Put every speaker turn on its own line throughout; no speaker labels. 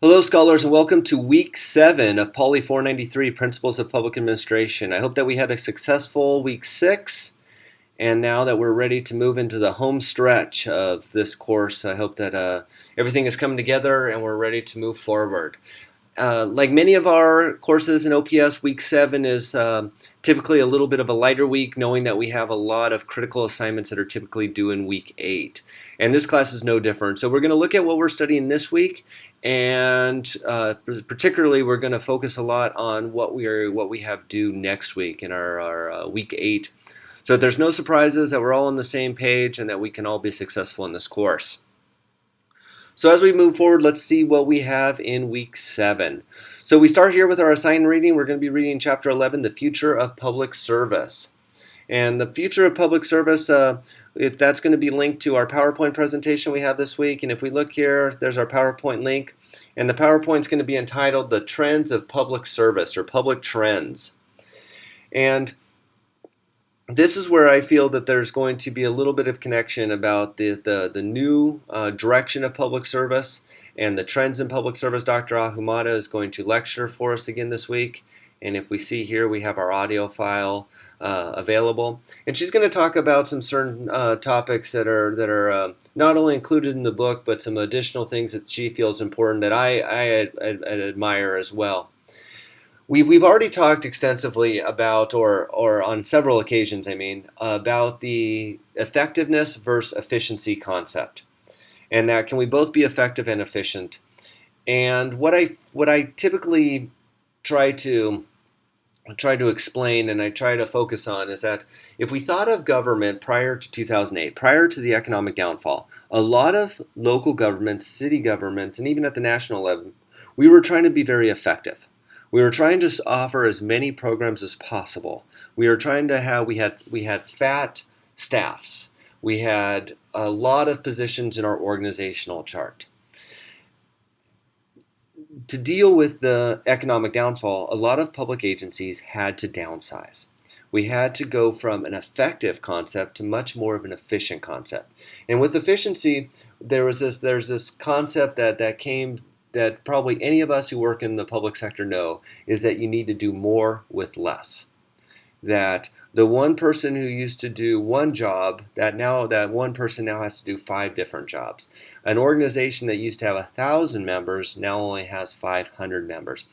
Hello, scholars, and welcome to week 7 of POL 493, Principles of Public Administration. I hope that we had a successful week 6, and now that we're ready to move into the home stretch of this course, I hope that everything is coming together and we're ready to move forward. Like many of our courses in OPS, week 7 is typically a little bit of a lighter week, knowing that we have a lot of critical assignments that are typically due in week 8. And this class is no different. So we're going to look at what we're studying this week, and particularly we're going to focus a lot on what we have due next week in our week 8. So that there's no surprises, that we're all on the same page, and that we can all be successful in this course. So as we move forward, let's see what we have in week 7. So we start here with our assigned reading. We're going to be reading chapter 11, The Future of Public Service. And the future of public service, that's going to be linked to our PowerPoint presentation we have this week. And if we look here, there's our PowerPoint link. And the PowerPoint's going to be entitled The Trends of Public Service, or Public Trends. And this is where I feel that there's going to be a little bit of connection about the new direction of public service and the trends in public service. Dr. Ahumada is going to lecture for us again this week. And if we see here, we have our audio file available. And she's going to talk about some certain topics that are not only included in the book, but some additional things that she feels important that I admire as well. We've already talked extensively about, or on several occasions, about the effectiveness versus efficiency concept, and that can we both be effective and efficient. And what I typically try to explain and I try to focus on is that if we thought of government prior to 2008, prior to the economic downfall, a lot of local governments, city governments, and even at the national level, we were trying to be very effective. We were trying to offer as many programs as possible. We were trying to have, we had fat staffs. We had a lot of positions in our organizational chart. To deal with the economic downfall, a lot of public agencies had to downsize. We had to go from an effective concept to much more of an efficient concept. And with efficiency, there's this concept that probably any of us who work in the public sector know, is that you need to do more with less. That the one person who used to do one job, that one person now has to do 5 different jobs. An organization that used to have 1,000 members now only has 500 members.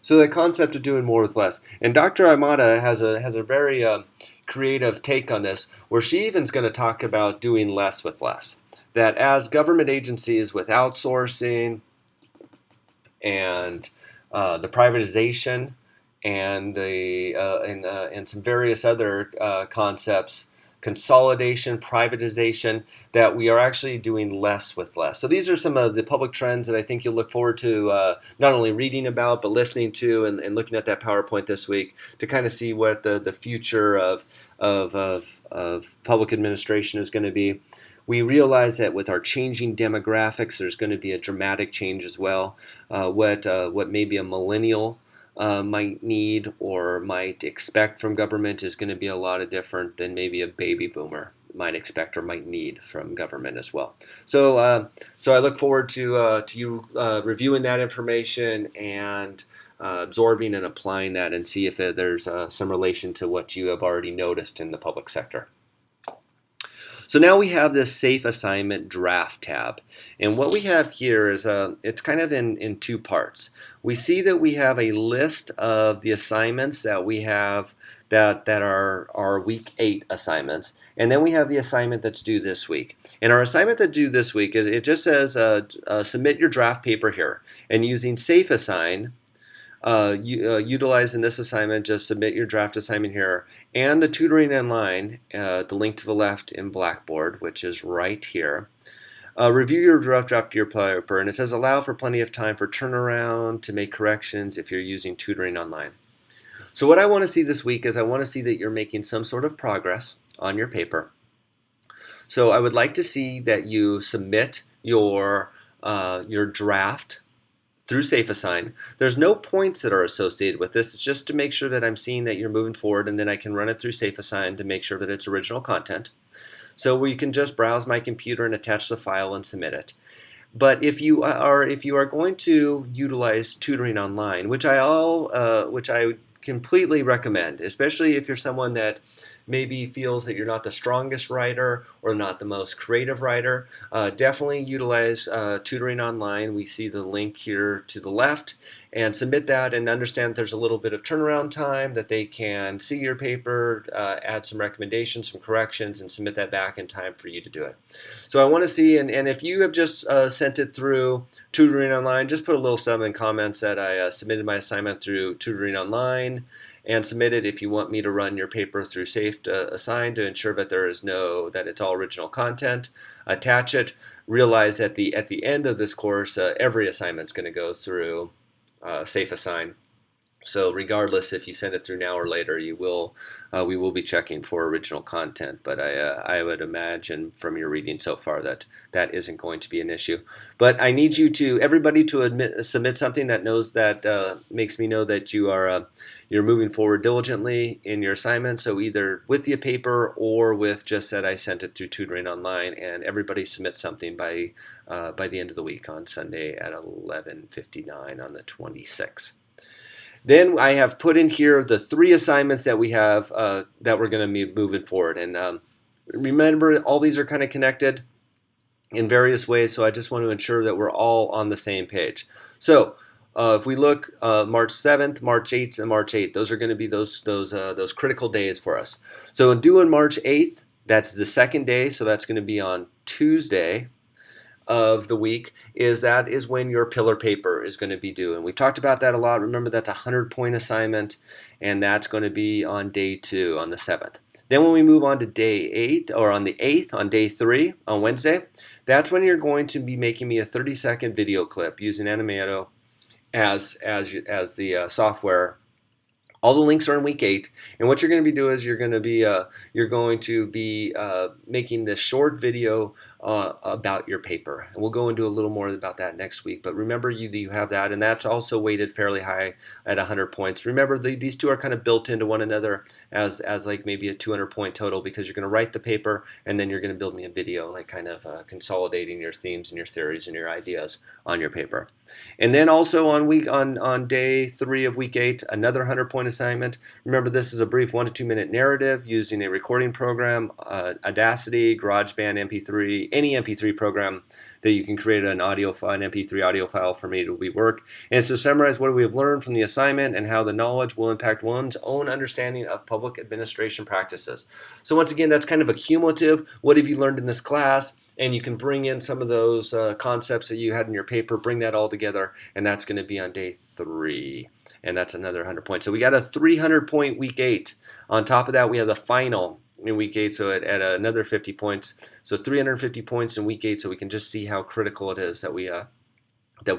So the concept of doing more with less. And Dr. Amada has a very creative take on this, where she even's going to talk about doing less with less. That as government agencies with outsourcing and the privatization and and some various other concepts, consolidation, privatization, that we are actually doing less with less. So these are some of the public trends that I think you'll look forward to not only reading about, but listening to and looking at that PowerPoint this week to kind of see what the future of public administration is going to be. We realize that with our changing demographics, there's going to be a dramatic change as well. What maybe a millennial might need or might expect from government is going to be a lot different than maybe a baby boomer might expect or might need from government as well. So I look forward to you reviewing that information and absorbing and applying that, and see if there's some relation to what you have already noticed in the public sector. So now we have this Safe Assignment Draft tab. And what we have here is it's kind of in 2 parts. We see that we have a list of the assignments that we have that are our week 8 assignments. And then we have the assignment that's due this week. And our assignment that's due this week, it just says submit your draft paper here. And using Safe Assign, utilizing this assignment, just submit your draft assignment here, and the tutoring online, the link to the left in Blackboard, which is right here. Review your draft to your paper, and it says allow for plenty of time for turnaround to make corrections if you're using tutoring online. So what I want to see this week is I want to see that you're making some sort of progress on your paper. So I would like to see that you submit your draft through Safe Assign. There's no points that are associated with this. It's just to make sure that I'm seeing that you're moving forward, and then I can run it through Safe Assign to make sure that it's original content. So we can just browse my computer and attach the file and submit it. But if you are going to utilize tutoring online, which I completely recommend, especially if you're someone that maybe feels that you're not the strongest writer or not the most creative writer, definitely utilize tutoring online. We see the link here to the left, and submit that and understand there's a little bit of turnaround time, that they can see your paper, add some recommendations, some corrections, and submit that back in time for you to do it. So I want to see, and if you have just sent it through tutoring online, just put a little sub in comments that I submitted my assignment through tutoring online, and submit it if you want me to run your paper through Safe to Assign to ensure that that it's all original content. Attach it. Realize at the end of this course, every assignment's going to go through Safe Assign. So regardless if you send it through now or later, we will be checking for original content. But I would imagine from your reading so far that that isn't going to be an issue. But I need everybody to submit something that makes me know that you're moving forward diligently in your assignment. So either with the paper or with just that I sent it through tutoring online, and everybody submit something by the end of the week on Sunday at 11:59 on the 26th. Then I have put in here the 3 assignments that we have that we're going to be moving forward. And remember, all these are kind of connected in various ways, so I just want to ensure that we're all on the same page. So if we look, March 7th, March 8th, and March 8th, those are going to be those critical days for us. So in doing March 8th, that's the second day, so that's going to be on Tuesday of the week, that is when your pillar paper is going to be due. And we talked about that a lot. Remember, that's a 100-point assignment, and that's going to be on day 2, on the 7th. Then when we move on to day 8, or on the 8th, on day 3, on Wednesday, that's when you're going to be making me a 30-second video clip using Animato as the software. All the links are in week 8, and what you're going to be doing is you're going to be making this short video about your paper, and we'll go into a little more about that next week. But remember, you have that, and that's also weighted fairly high at 100 points. Remember, these two are kind of built into one another as like maybe a 200-point total, because you're going to write the paper and then you're going to build me a video, like kind of consolidating your themes and your theories and your ideas on your paper. And then also on day 3 of week 8, another 100-point assignment. Remember, this is a brief 1 to 2 minute narrative using a recording program, Audacity, GarageBand, MP3, any MP3 program that you can create an MP3 audio file for me to work. And it's to summarize what we have learned from the assignment and how the knowledge will impact one's own understanding of public administration practices. So once again, that's kind of a cumulative, what have you learned in this class? And you can bring in some of those concepts that you had in your paper, bring that all together, and that's going to be on day 3. And that's another 100 points. So we got a 300-point week 8. On top of that, we have the final in week 8, so at another 50 points. So 350 points in week 8, so we can just see how critical it is that we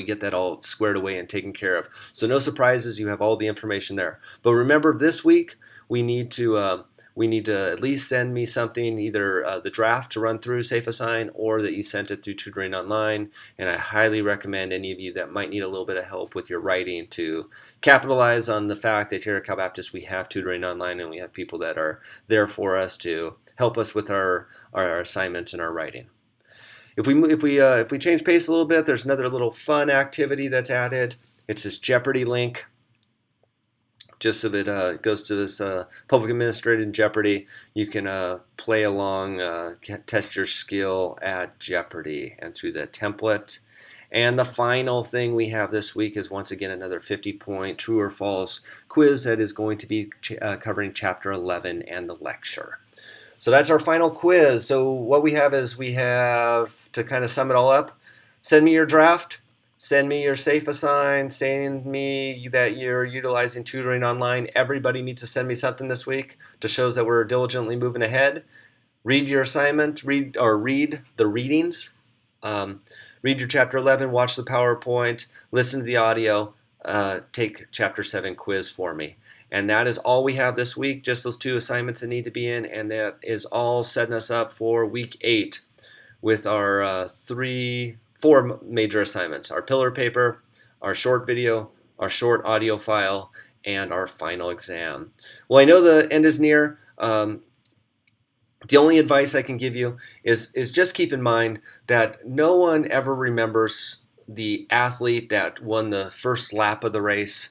get that all squared away and taken care of. So no surprises, you have all the information there. But remember, this week we need to at least send me something, either the draft to run through Safe Assign, or that you sent it through tutoring online. And I highly recommend any of you that might need a little bit of help with your writing to capitalize on the fact that here at Cal Baptist we have tutoring online, and we have people that are there for us to help us with our assignments and our writing. If we change pace a little bit, there's another little fun activity that's added. It's this Jeopardy link. Just so that it goes to this public administrative Jeopardy, you can play along, test your skill at Jeopardy, and through the template. And the final thing we have this week is once again another 50-point true or false quiz that is going to be covering Chapter 11 and the lecture. So that's our final quiz. So what we have to kind of sum it all up, send me your draft. Send me your Safe Assign. Send me that you're utilizing tutoring online. Everybody needs to send me something this week to show that we're diligently moving ahead. Read your assignment. Read the readings. Read your Chapter 11. Watch the PowerPoint. Listen to the audio. Take Chapter 7 quiz for me. And that is all we have this week. Just those 2 assignments that need to be in, and that is all setting us up for week 8 with our 4 major assignments: our pillar paper, our short video, our short audio file, and our final exam. Well, I know the end is near. The only advice I can give you is just keep in mind that no one ever remembers the athlete that won the first lap of the race,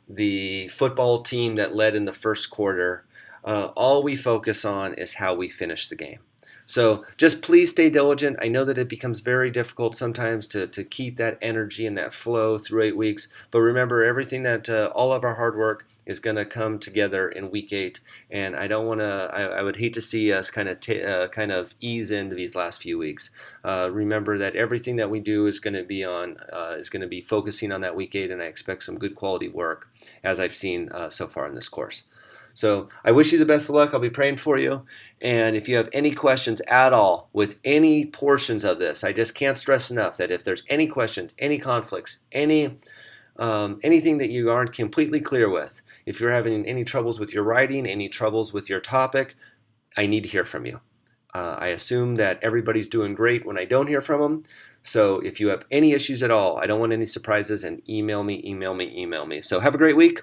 the football team that led in the first quarter. All we focus on is how we finish the game. So just please stay diligent. I know that it becomes very difficult sometimes to keep that energy and that flow through 8 weeks. But remember, everything that all of our hard work is going to come together in week 8. And I don't want to. I would hate to see us kind of ease into these last few weeks. Remember that everything that we do is going to be focusing on that week 8, and I expect some good quality work as I've seen so far in this course. So I wish you the best of luck. I'll be praying for you. And if you have any questions at all with any portions of this, I just can't stress enough that if there's any questions, any conflicts, anything that you aren't completely clear with, if you're having any troubles with your writing, any troubles with your topic, I need to hear from you. I assume that everybody's doing great when I don't hear from them. So if you have any issues at all, I don't want any surprises, and email me, email me, email me. So have a great week.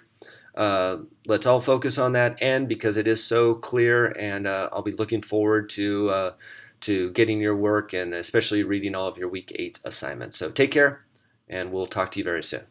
Let's all focus on that end because it is so clear, and I'll be looking forward to getting your work and especially reading all of your week 8 assignments. So take care, and we'll talk to you very soon.